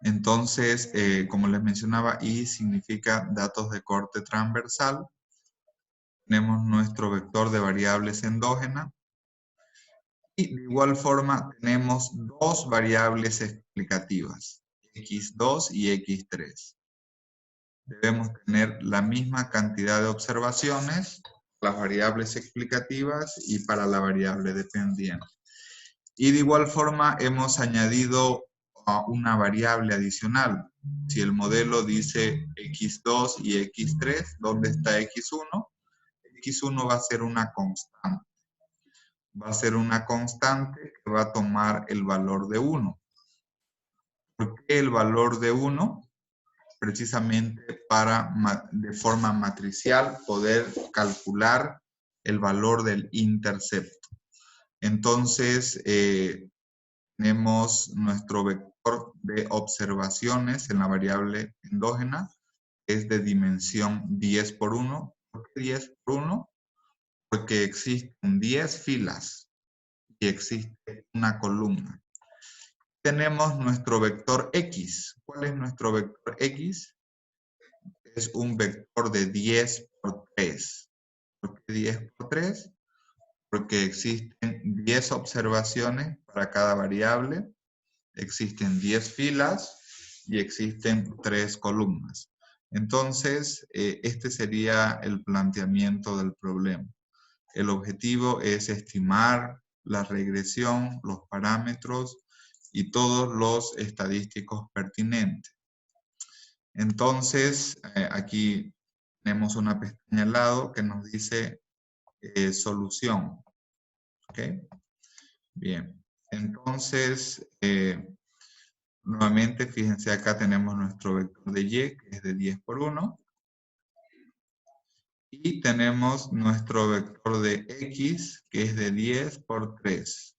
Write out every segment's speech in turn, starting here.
Entonces, como les mencionaba, I significa datos de corte transversal. Tenemos nuestro vector de variables endógenas. Y de igual forma tenemos dos variables explicativas, x2 y x3. Debemos tener la misma cantidad de observaciones, las variables explicativas y para la variable dependiente. Y de igual forma hemos añadido una variable adicional. Si el modelo dice x2 y x3, ¿dónde está x1? x1 va a ser una constante. Va a ser una constante que va a tomar el valor de 1. ¿Por qué el valor de 1? Precisamente para, de forma matricial, poder calcular el valor del intercepto. Entonces, tenemos nuestro vector de observaciones en la variable endógena, es de dimensión 10 por 1. ¿Por qué 10 por 1? Porque existen 10 filas y existe una columna. Tenemos nuestro vector X. ¿Cuál es nuestro vector X? Es un vector de 10 por 3. ¿Por qué 10 por 3? Porque existen 10 observaciones para cada variable, existen 10 filas y existen 3 columnas. Entonces, este sería el planteamiento del problema. El objetivo es estimar la regresión, los parámetros y todos los estadísticos pertinentes. Entonces, aquí tenemos una pestaña al lado que nos dice solución. ¿Ok? Bien. Entonces, nuevamente, fíjense acá tenemos nuestro vector de Y, que es de 10 por 1. Y tenemos nuestro vector de X, que es de 10 por 3.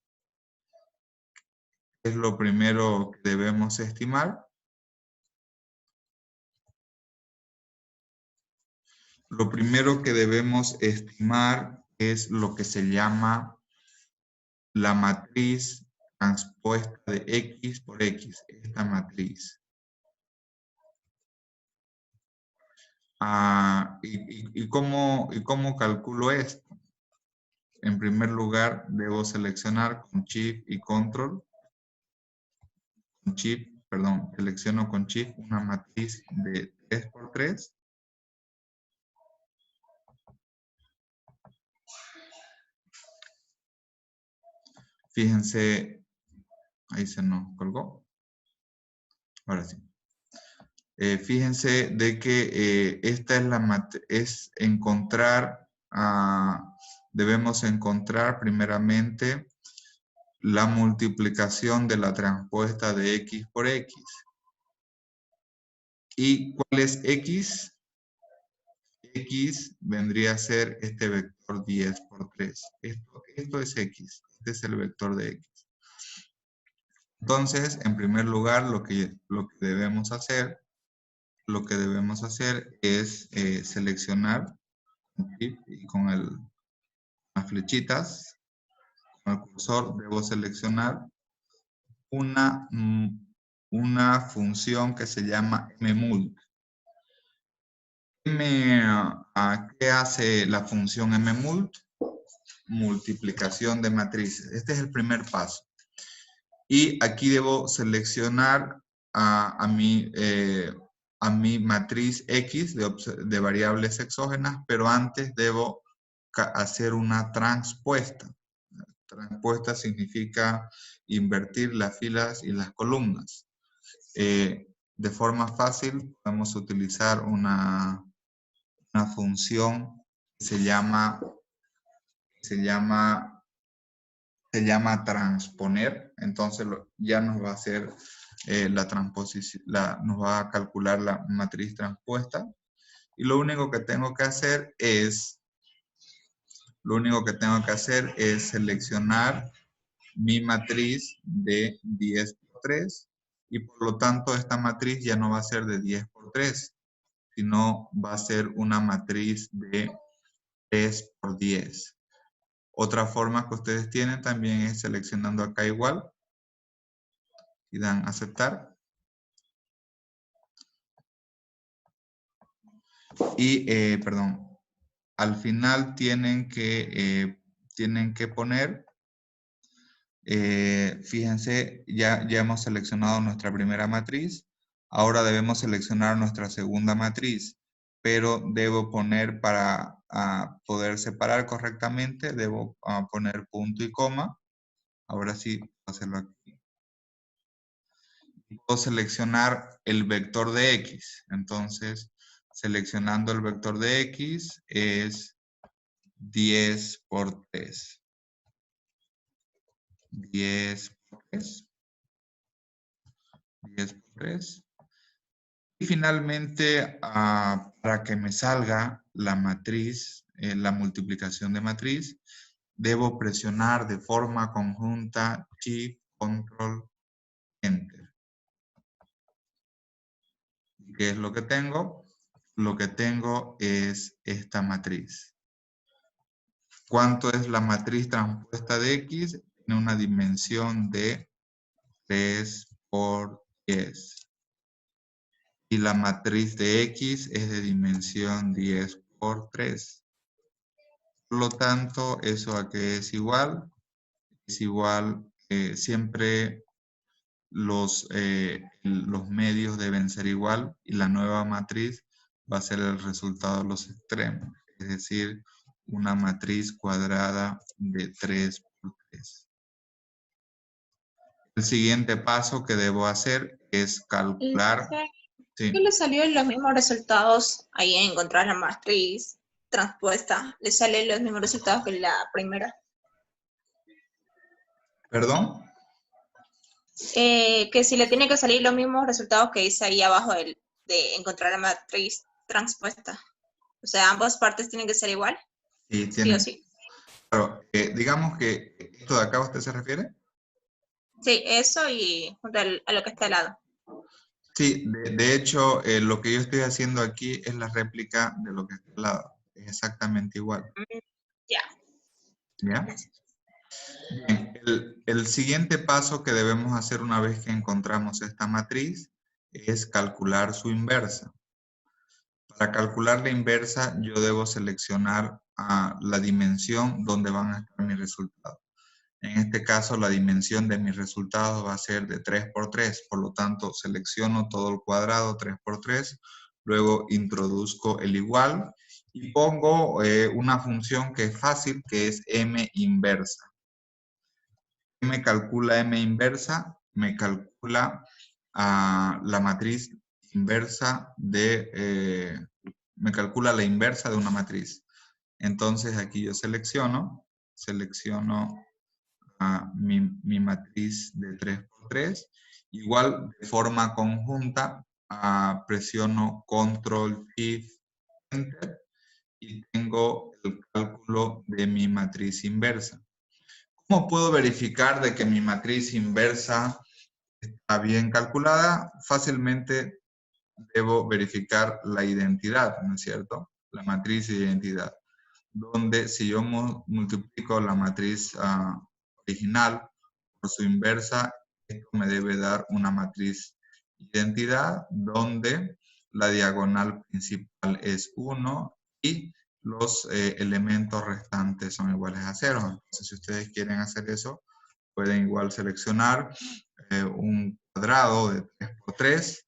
¿Qué es lo primero que debemos estimar? Lo primero que debemos estimar es lo que se llama la matriz transpuesta de X por X, esta matriz. ¿Y cómo calculo esto? En primer lugar, debo seleccionar con Shift y Control. Selecciono con Shift una matriz de 3 por 3. Fíjense, ahí se nos colgó. Ahora sí. Fíjense de que esta es encontrar, debemos encontrar primeramente la multiplicación de la transpuesta de X por X. ¿Y cuál es X? X vendría a ser este vector 10 por 3. Esto es X. Este es el vector de X. Entonces, en primer lugar, lo que debemos hacer es seleccionar y con las flechitas, con el cursor, debo seleccionar una función que se llama mmult. ¿Qué hace la función mmult? Multiplicación de matrices. Este es el primer paso. Y aquí debo seleccionar a mi matriz X de variables exógenas, pero antes debo hacer una transpuesta. Transpuesta significa invertir las filas y las columnas. De forma fácil podemos utilizar una función que se llama transponer. Entonces ya nos va a hacer la transposición, nos va a calcular la matriz transpuesta. Y lo único que tengo que hacer es seleccionar mi matriz de 10 por 3 y por lo tanto esta matriz ya no va a ser de 10 por 3, sino va a ser una matriz de 3 por 10. Otra forma que ustedes tienen también es seleccionando acá igual y dan aceptar. Y, perdón, al final tienen que poner, fíjense, ya hemos seleccionado nuestra primera matriz. Ahora debemos seleccionar nuestra segunda matriz, pero debo poner para poder separar correctamente, debo poner punto y coma. Ahora sí, voy a hacerlo aquí. Puedo seleccionar el vector de X. Entonces, seleccionando el vector de X es 10 por 3. 10 por 3. 10 por 3. Y finalmente, para que me salga la matriz, la multiplicación de matriz, debo presionar de forma conjunta Shift, Control, Enter. ¿Qué es lo que tengo? Lo que tengo es esta matriz. ¿Cuánto es la matriz transpuesta de X? Tiene una dimensión de 3 por 10. Y la matriz de X es de dimensión 10 por 3. Por lo tanto, ¿eso a qué es igual? Es igual, siempre los medios deben ser igual y la nueva matriz va a ser el resultado de los extremos. Es decir, una matriz cuadrada de 3 por 3. El siguiente paso que debo hacer es calcular. ¿Qué Sí. le salió los mismos resultados ahí en encontrar la matriz transpuesta? ¿Le salen los mismos resultados que la primera? ¿Perdón? Que si le tiene que salir los mismos resultados que dice ahí abajo de encontrar la matriz transpuesta. O sea, ambas partes tienen que ser igual, Sí, sí o tienen. sí. Claro, digamos que esto de acá, ¿usted se refiere? Sí, eso y junto a lo que está al lado. Sí, de hecho, lo que yo estoy haciendo aquí es la réplica de lo que está al lado. Es exactamente igual. Ya. ¿Ya? Gracias. Bien, el siguiente paso que debemos hacer una vez que encontramos esta matriz es calcular su inversa. Para calcular la inversa, yo debo seleccionar la dimensión donde van a estar mis resultados. En este caso, la dimensión de mis resultados va a ser de 3 por 3, por lo tanto, selecciono todo el cuadrado 3 por 3, luego introduzco el igual y pongo una función que es fácil, que es m inversa. ¿Qué me calcula m inversa? Me calcula la matriz inversa me calcula la inversa de una matriz. Entonces, aquí yo selecciono mi matriz de 3 por 3. Igual, de forma conjunta, presiono Control, Shift, Enter y tengo el cálculo de mi matriz inversa. ¿Cómo puedo verificar de que mi matriz inversa está bien calculada? Fácilmente debo verificar la identidad, ¿no es cierto? La matriz de identidad, donde si yo multiplico la matriz original por su inversa, esto me debe dar una matriz identidad donde la diagonal principal es 1 y los elementos restantes son iguales a 0. Entonces, si ustedes quieren hacer eso, pueden igual seleccionar un cuadrado de 3 por 3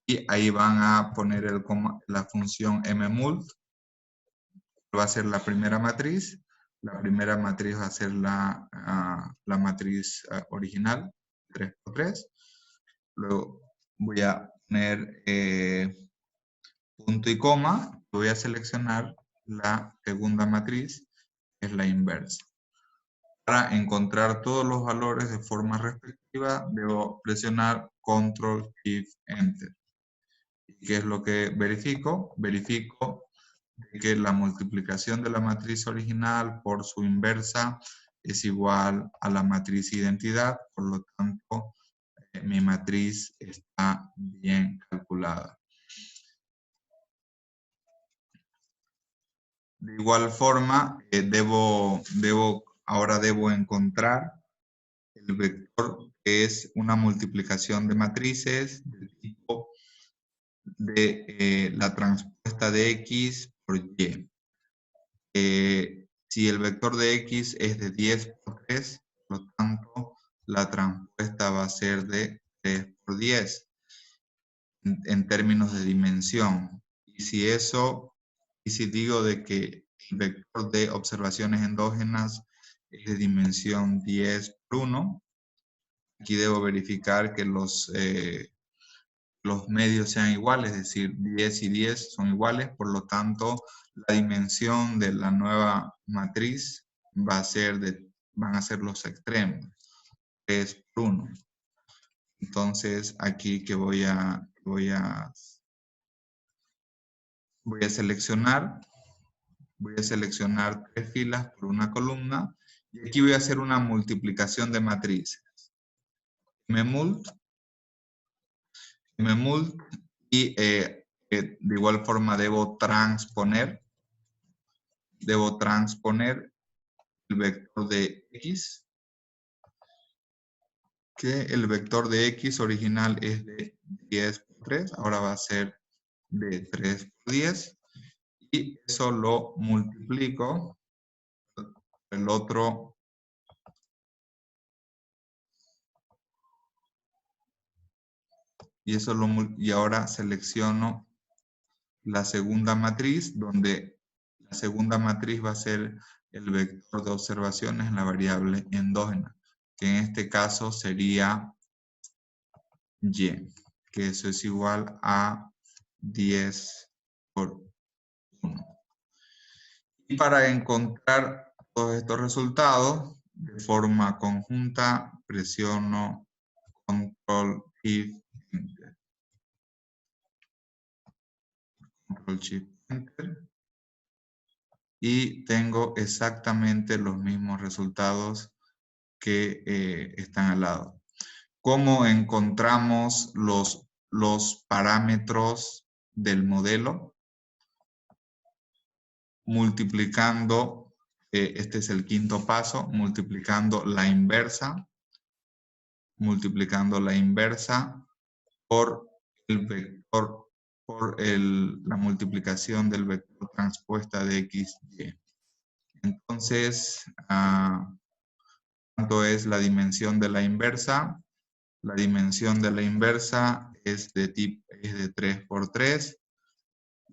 y ahí van a poner la función mmult. Va a ser la primera matriz. La primera matriz va a ser la matriz original, 3 por 3. Luego voy a poner punto y coma. Voy a seleccionar la segunda matriz, que es la inversa. Para encontrar todos los valores de forma respectiva, debo presionar Control, Shift, Enter. ¿Y qué es lo que verifico? Verifico que la multiplicación de la matriz original por su inversa es igual a la matriz identidad, por lo tanto, mi matriz está bien calculada. De igual forma, ahora debo encontrar el vector que es una multiplicación de matrices del tipo de la transpuesta de X por Y. Si el vector de X es de 10 por 3, por lo tanto, la transpuesta va a ser de 3 por 10 en términos de dimensión. Y si digo de que el vector de observaciones endógenas es de dimensión 10 por 1, aquí debo verificar que los medios sean iguales, es decir, 10 y 10 son iguales, por lo tanto, la dimensión de la nueva matriz van a ser los extremos, 3 por 1. Entonces, aquí que voy a seleccionar 3 filas por una columna, y aquí voy a hacer una multiplicación de matrices. mmult, y de igual forma debo transponer el vector de X, que el vector de X original es de 10 por 3, ahora va a ser de 3 por 10, y eso lo multiplico por el otro, y ahora selecciono la segunda matriz, donde la segunda matriz va a ser el vector de observaciones en la variable endógena, que en este caso sería Y, que eso es igual a 10 por 1. Y para encontrar todos estos resultados, de forma conjunta, presiono Control Shift Enter. Control Shift Enter. Y tengo exactamente los mismos resultados que están al lado. ¿Cómo encontramos los parámetros del modelo? Multiplicando, este es el quinto paso, multiplicando la inversa por el vector, la multiplicación del vector transpuesta de X, Y. Entonces, ¿cuánto es la dimensión de la inversa? La dimensión de la inversa es de 3 por 3.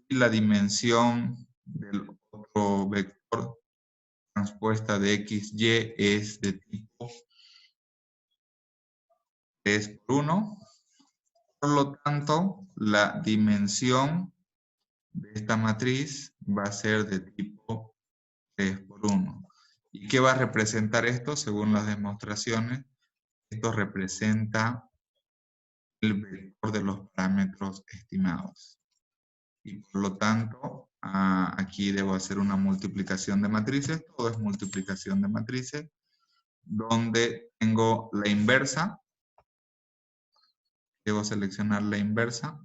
Y la dimensión del otro vector transpuesta de X, Y es de tipo 3 por 1. Por lo tanto, la dimensión de esta matriz va a ser de tipo 3 por 1. ¿Y qué va a representar esto? Según las demostraciones, esto representa el vector de los parámetros estimados. Y por lo tanto, aquí debo hacer una multiplicación de matrices. Todo es multiplicación de matrices, donde tengo la inversa. Debo seleccionar la inversa.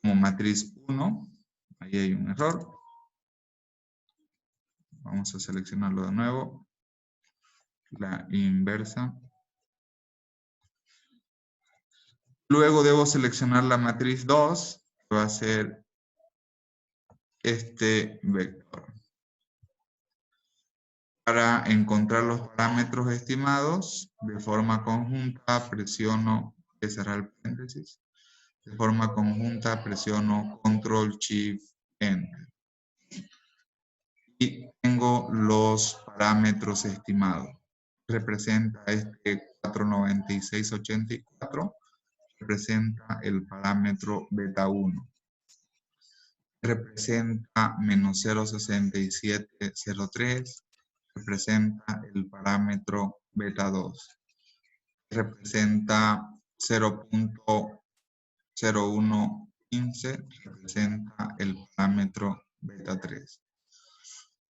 Como matriz 1. Ahí hay un error. Vamos a seleccionarlo de nuevo. La inversa. Luego debo seleccionar la matriz 2, que va a ser este vector. Para encontrar los parámetros estimados, de forma conjunta presiono, voy a cerrar el paréntesis, de forma conjunta presiono Control Shift Enter. Y tengo los parámetros estimados. Representa este 49684, representa el parámetro beta 1. Representa menos 0.6703, representa el parámetro beta 2. Representa 0.0115, representa el parámetro beta 3.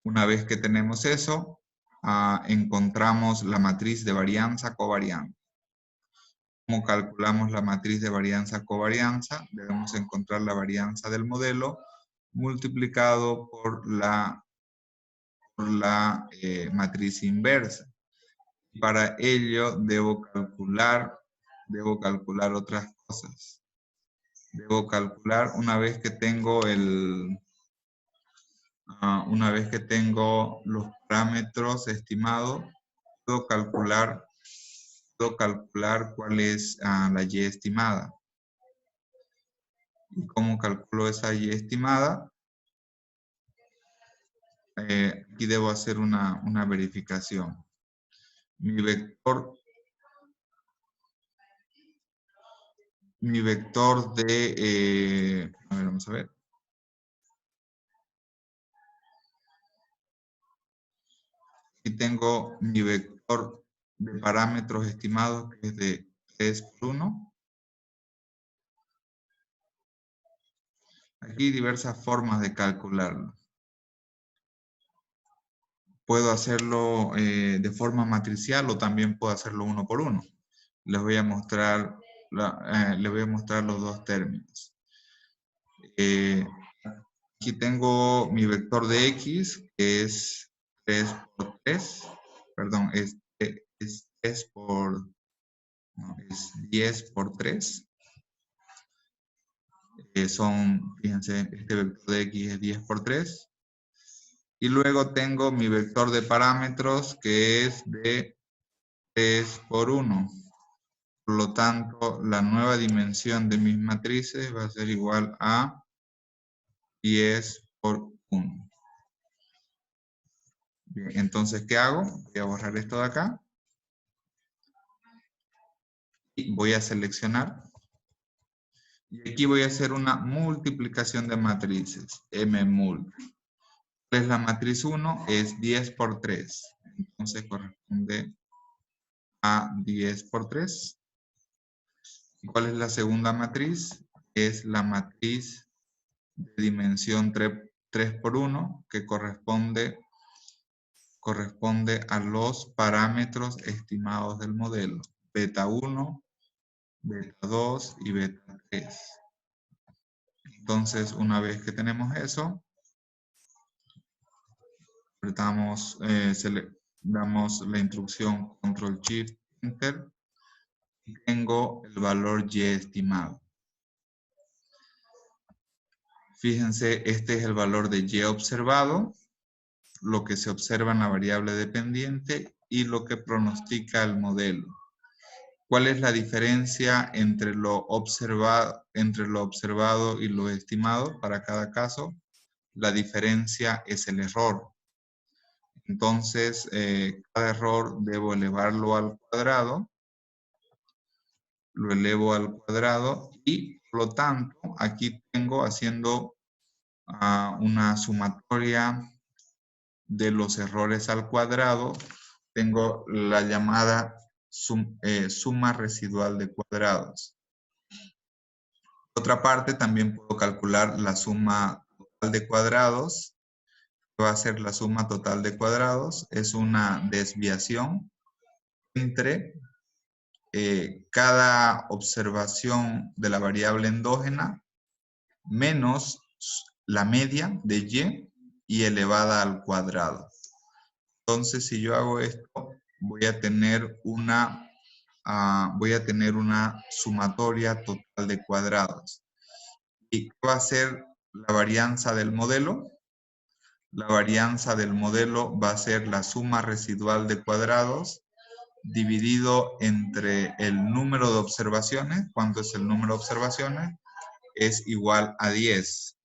Una vez que tenemos eso, encontramos la matriz de varianza covarianza. ¿Cómo calculamos la matriz de varianza covarianza? Debemos encontrar la varianza del modelo multiplicado por la matriz inversa. Para ello debo calcular otras cosas. Debo calcular una vez que tengo los parámetros estimados, puedo calcular cuál es la y estimada. ¿Y cómo calculo esa y estimada? Aquí debo hacer una verificación. Mi vector de, a ver, vamos a ver. Aquí tengo mi vector de parámetros estimados que es de 3 por 1. Aquí hay diversas formas de calcularlo. Puedo hacerlo de forma matricial o también puedo hacerlo uno por uno. Les voy a mostrar, los dos términos. Aquí tengo mi vector de x, que es 3 por 3. Perdón, es 3 por... No, es 10 por 3. Fíjense, este vector de x es 10 por 3. Y luego tengo mi vector de parámetros, que es de 3 por 1. Por lo tanto, la nueva dimensión de mis matrices va a ser igual a 10 por 1. Bien, entonces, ¿qué hago? Voy a borrar esto de acá. Y voy a seleccionar. Y aquí voy a hacer una multiplicación de matrices. mmul. ¿Cuál es la matriz 1? Es 10 por 3. Entonces corresponde a 10 por 3. ¿Y cuál es la segunda matriz? Es la matriz de dimensión 3 por 1, que corresponde a los parámetros estimados del modelo. Beta 1, beta 2 y beta 3. Entonces, una vez que tenemos eso, apretamos, damos la instrucción Control Shift Enter y tengo el valor y estimado. Fíjense, este es el valor de y observado, lo que se observa en la variable dependiente y lo que pronostica el modelo. ¿Cuál es la diferencia entre lo observado y lo estimado para cada caso? La diferencia es el error. Entonces, cada error debo elevarlo al cuadrado. Lo elevo al cuadrado y, por lo tanto, aquí tengo haciendo una sumatoria de los errores al cuadrado. Tengo la llamada suma residual de cuadrados. Por otra parte, también puedo calcular la suma total de cuadrados. Va a ser la suma total de cuadrados. Es una desviación entre cada observación de la variable endógena menos la media de y elevada al cuadrado. Entonces, si yo hago esto, voy a tener una sumatoria total de cuadrados. ¿Y qué va a ser la varianza del modelo? La varianza del modelo va a ser la suma residual de cuadrados dividido entre el número de observaciones. ¿Cuánto es el número de observaciones? Es igual a 10.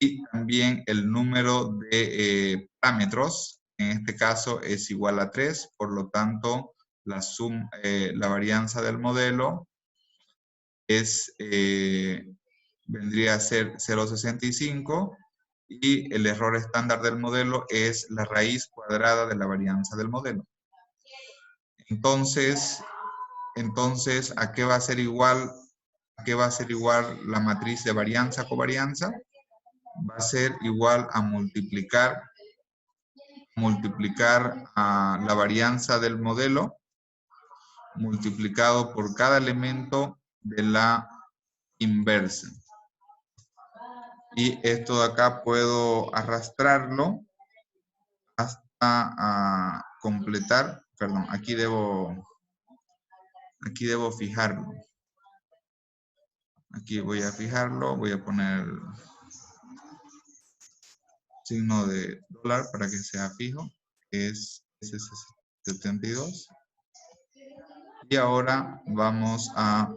Y también el número de parámetros, en este caso es igual a 3, por lo tanto la varianza del modelo vendría a ser 0,65 y el error estándar del modelo es la raíz cuadrada de la varianza del modelo. Entonces, ¿a qué va a ser igual? ¿A qué va a ser igual la matriz de varianza-covarianza? Va a ser igual a multiplicar a la varianza del modelo multiplicado por cada elemento de la inversa. Y esto de acá puedo arrastrarlo hasta completar. perdón, aquí debo fijarlo. Aquí voy a fijarlo, voy a poner signo de dólar para que sea fijo, que es S72. Y ahora vamos a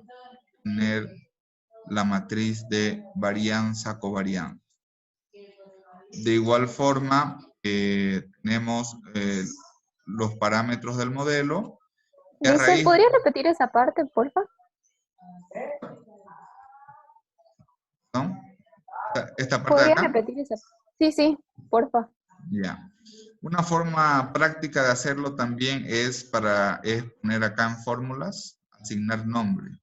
poner la matriz de varianza covarianza. De igual forma, tenemos los parámetros del modelo. Y a Mister, raíz, ¿podría repetir esa parte, porfa? ¿no? Esta parte de ¿Podría acá. repetir esa? Sí, sí, porfa. Ya. Una forma práctica de hacerlo también es poner acá en fórmulas, asignar nombre.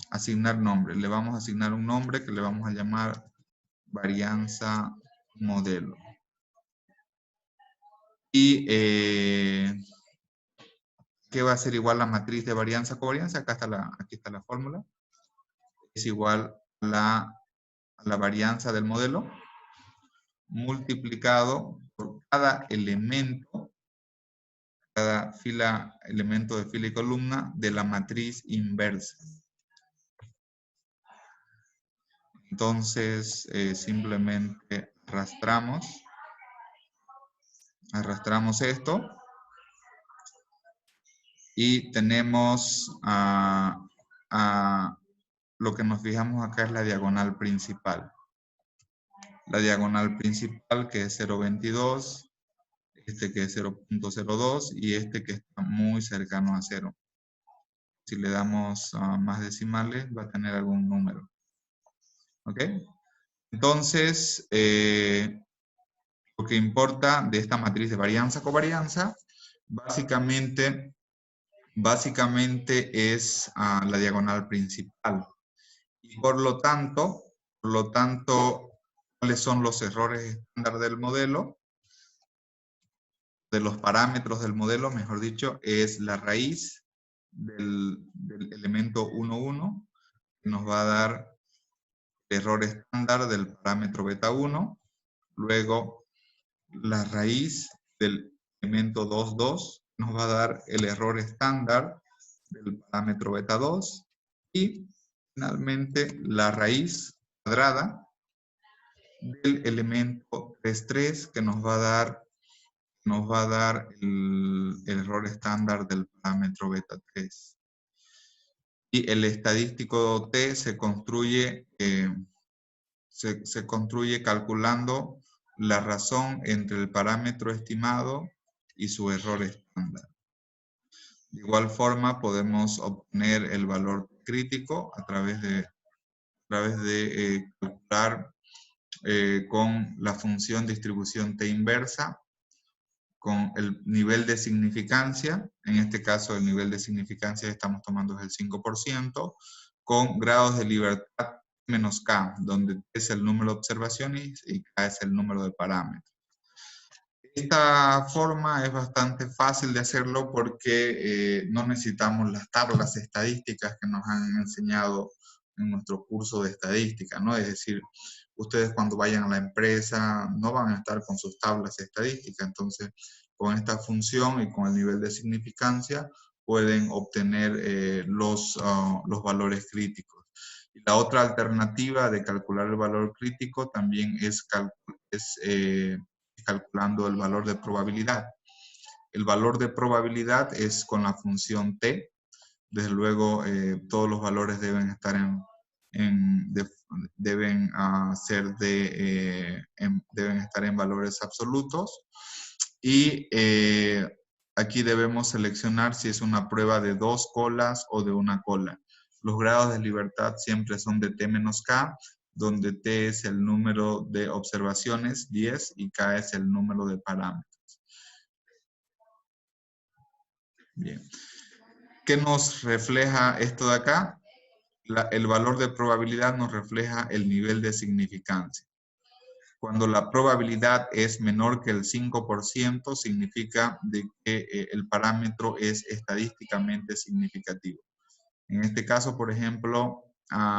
Asignar nombre. Le vamos a asignar un nombre que le vamos a llamar varianza modelo. Y ¿qué va a ser igual la matriz de varianza covarianza? Aquí está la fórmula. Es igual a la varianza del modelo multiplicado por cada elemento, cada elemento de fila y columna de la matriz inversa. Entonces, simplemente arrastramos esto y tenemos lo que nos fijamos acá es la diagonal principal. La diagonal principal que es 0.22, este que es 0.02 y este que está muy cercano a 0. Si le damos más decimales va a tener algún número. ¿Ok? Entonces, lo que importa de esta matriz de varianza-covarianza, básicamente es la diagonal principal. Y por lo tanto, ¿cuáles son los errores estándar del modelo? De los parámetros del modelo, mejor dicho, es la raíz del elemento 1, 1, que nos va a dar el error estándar del parámetro beta 1, luego la raíz del elemento 2, 2, nos va a dar el error estándar del parámetro beta 2, y finalmente la raíz cuadrada del elemento 3, 3, que nos va a dar el error estándar del parámetro beta 3. Y el estadístico T se construye, se construye calculando la razón entre el parámetro estimado y su error estándar. De igual forma podemos obtener el valor crítico a través de calcular con la función distribución T inversa, con el nivel de significancia. En este caso el nivel de significancia que estamos tomando es el 5%, con grados de libertad menos K, donde T es el número de observaciones y K es el número de parámetros. Esta forma es bastante fácil de hacerlo porque no necesitamos las tablas estadísticas que nos han enseñado en nuestro curso de estadística, ¿no? Es decir, ustedes cuando vayan a la empresa no van a estar con sus tablas estadísticas, entonces con esta función y con el nivel de significancia pueden obtener los valores críticos. Y la otra alternativa de calcular el valor crítico también es calculando el valor de probabilidad. El valor de probabilidad es con la función t. Desde luego, todos los valores deben estar deben estar en valores absolutos. Y aquí debemos seleccionar si es una prueba de 2 colas o de una cola. Los grados de libertad siempre son de t menos k, donde t es el número de observaciones, 10, y k es el número de parámetros. Bien. ¿Qué nos refleja esto de acá? El valor de probabilidad nos refleja el nivel de significancia. Cuando la probabilidad es menor que el 5%, significa de que el parámetro es estadísticamente significativo. En este caso, por ejemplo,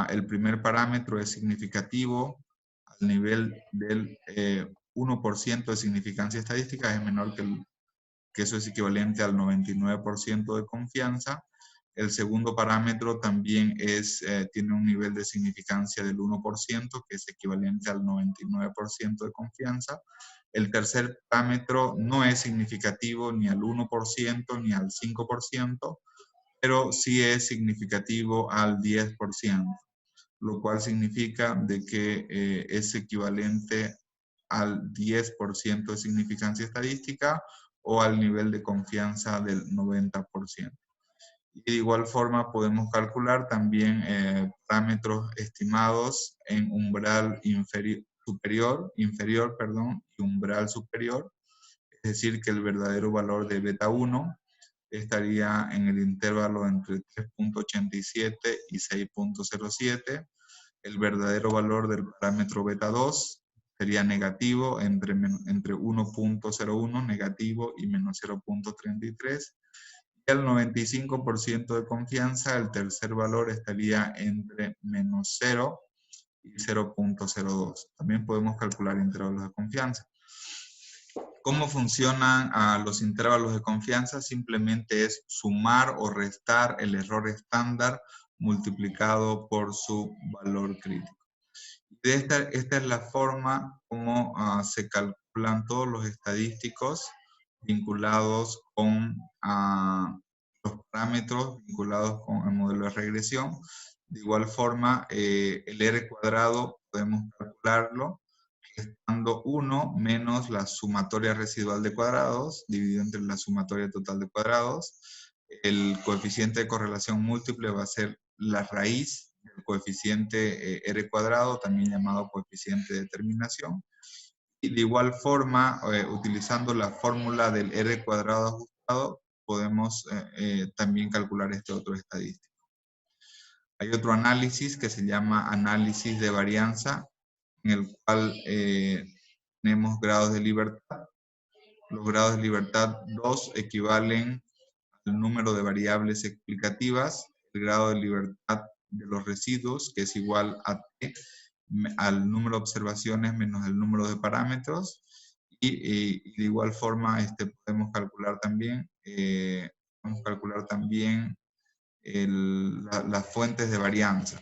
el primer parámetro es significativo al nivel del 1% de significancia estadística, es menor que el que eso es equivalente al 99% de confianza. El segundo parámetro también tiene un nivel de significancia del 1%, que es equivalente al 99% de confianza. El tercer parámetro no es significativo ni al 1% ni al 5%, pero sí es significativo al 10%, lo cual significa de que es equivalente al 10% de significancia estadística o al nivel de confianza del 90%. Y de igual forma podemos calcular también parámetros estimados en umbral inferior y umbral superior, es decir, que el verdadero valor de beta 1 estaría en el intervalo entre 3.87 y 6.07. El verdadero valor del parámetro beta 2 sería negativo entre 1.01 negativo y menos 0.33. Y al 95% de confianza, el tercer valor estaría entre menos 0 y 0.02. También podemos calcular intervalos de confianza. ¿Cómo funcionan los intervalos de confianza? Simplemente es sumar o restar el error estándar multiplicado por su valor crítico. Esta es la forma como se calculan todos los estadísticos vinculados con los parámetros vinculados con el modelo de regresión. De igual forma, el R cuadrado podemos calcularlo restando 1 menos la sumatoria residual de cuadrados, dividido entre la sumatoria total de cuadrados. El coeficiente de correlación múltiple va a ser la raíz del coeficiente R cuadrado, también llamado coeficiente de determinación. Y de igual forma, utilizando la fórmula del R cuadrado ajustado, podemos también calcular este otro estadístico. Hay otro análisis que se llama análisis de varianza, en el cual tenemos grados de libertad. Los grados de libertad 2 equivalen al número de variables explicativas, el grado de libertad de los residuos, que es igual a T, al número de observaciones menos el número de parámetros, y de igual forma podemos calcular también, las fuentes de varianza.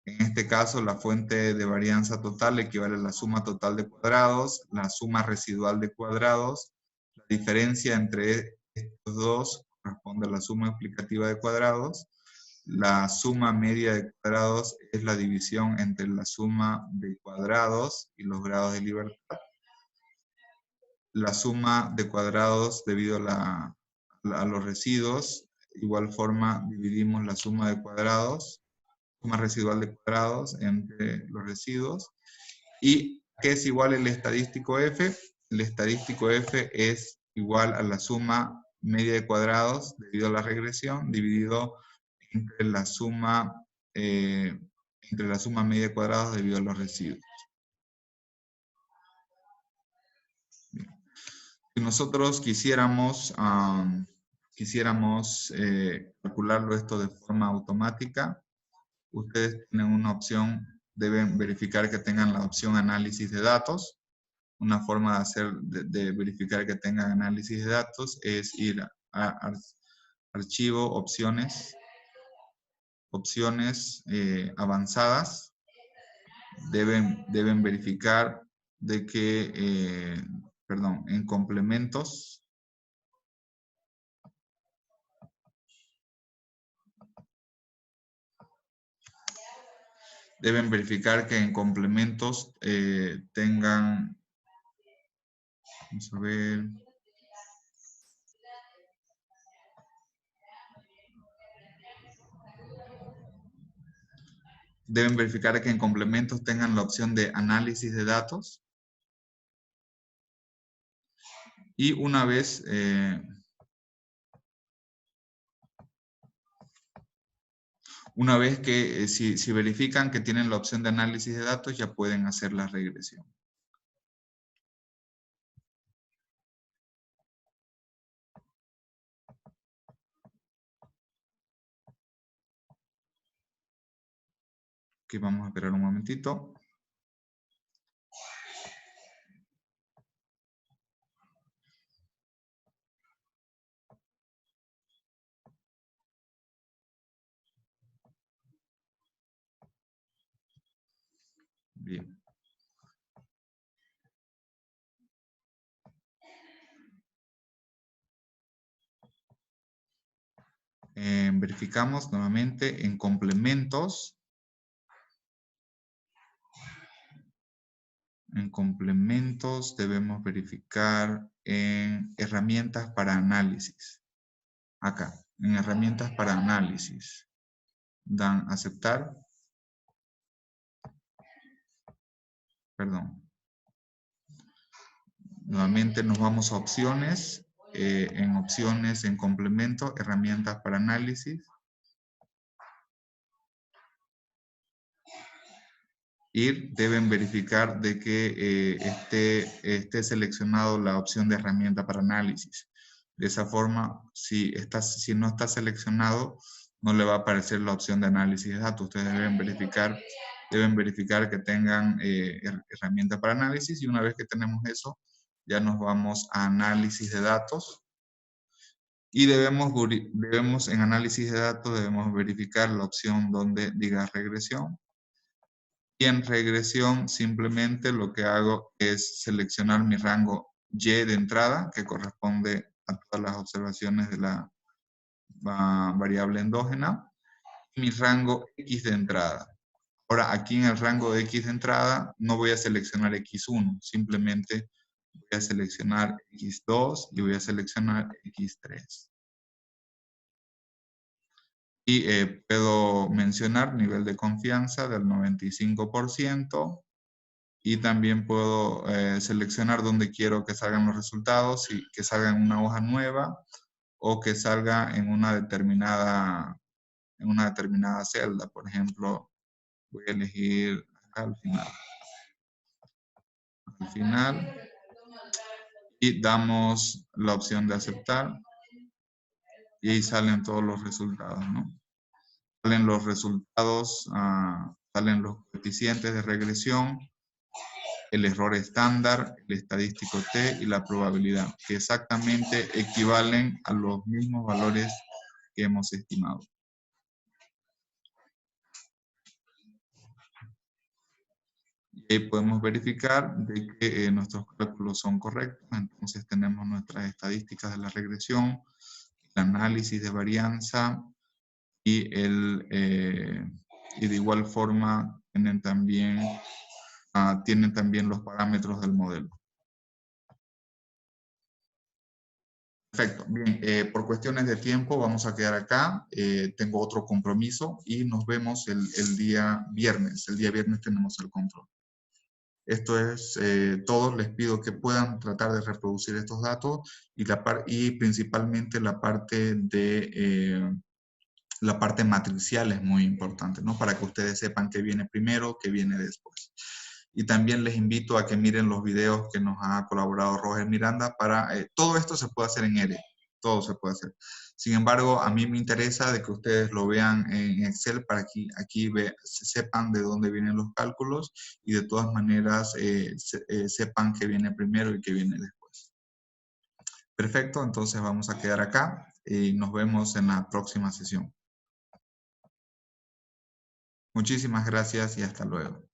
En este caso, la fuente de varianza total equivale a la suma total de cuadrados, la suma residual de cuadrados. La diferencia entre estos dos corresponde a la suma explicativa de cuadrados. La suma media de cuadrados es la división entre la suma de cuadrados y los grados de libertad. La suma de cuadrados debido a los residuos. De igual forma, dividimos la suma de cuadrados, suma residual de cuadrados entre los residuos. ¿Y qué es igual el estadístico F? El estadístico F es igual a la suma media de cuadrados debido a la regresión, dividido entre la suma media de cuadrados debido a los residuos. Si nosotros quisiéramos calcularlo esto de forma automática, ustedes tienen una opción, deben verificar que tengan la opción análisis de datos. Una forma de verificar que tengan análisis de datos es ir a archivo, opciones avanzadas. Deben verificar de que, en complementos, deben verificar que en complementos tengan, vamos a ver, deben verificar que en complementos tengan la opción de análisis de datos. Y una vez que si verifican que tienen la opción de análisis de datos, ya pueden hacer la regresión. Aquí vamos a esperar un momentito. Bien. Verificamos nuevamente en complementos. En complementos debemos verificar en herramientas para análisis. Acá, en herramientas para análisis. Dan aceptar. Perdón. Nuevamente nos vamos a opciones. En opciones, en complemento, herramientas para análisis. Y deben verificar de que esté seleccionado la opción de herramienta para análisis. De esa forma, si no está seleccionado, no le va a aparecer la opción de análisis de datos. Ustedes deben verificar que tengan herramienta para análisis, y una vez que tenemos eso, ya nos vamos a análisis de datos. Y en análisis de datos debemos verificar la opción donde diga regresión. Y en regresión simplemente lo que hago es seleccionar mi rango Y de entrada, que corresponde a todas las observaciones de la variable endógena, y mi rango X de entrada. Ahora, aquí en el rango de X de entrada no voy a seleccionar X1, simplemente voy a seleccionar X2 y voy a seleccionar X3. Y puedo mencionar nivel de confianza del 95%. Y también puedo seleccionar dónde quiero que salgan los resultados, y que salga en una hoja nueva o que salga en una determinada celda. Por ejemplo, voy a elegir al final. Al final. Y damos la opción de aceptar. Y ahí salen todos los resultados, ¿no? Salen los resultados, salen los coeficientes de regresión, el error estándar, el estadístico T y la probabilidad, que exactamente equivalen a los mismos valores que hemos estimado. Y ahí podemos verificar de que nuestros cálculos son correctos. Entonces tenemos nuestras estadísticas de la regresión, el análisis de varianza y de igual forma tienen también los parámetros del modelo. Perfecto. Bien, por cuestiones de tiempo vamos a quedar acá. Tengo otro compromiso y nos vemos el día viernes. El día viernes tenemos el control. Esto es todo. Les pido que puedan tratar de reproducir estos datos y principalmente la parte matricial es muy importante, ¿no? Para que ustedes sepan qué viene primero, qué viene después. Y también les invito a que miren los videos que nos ha colaborado Roger Miranda todo esto se puede hacer en R, todo se puede hacer. Sin embargo, a mí me interesa de que ustedes lo vean en Excel para que aquí sepan de dónde vienen los cálculos y de todas maneras sepan qué viene primero y qué viene después. Perfecto, entonces vamos a quedar acá y nos vemos en la próxima sesión. Muchísimas gracias y hasta luego.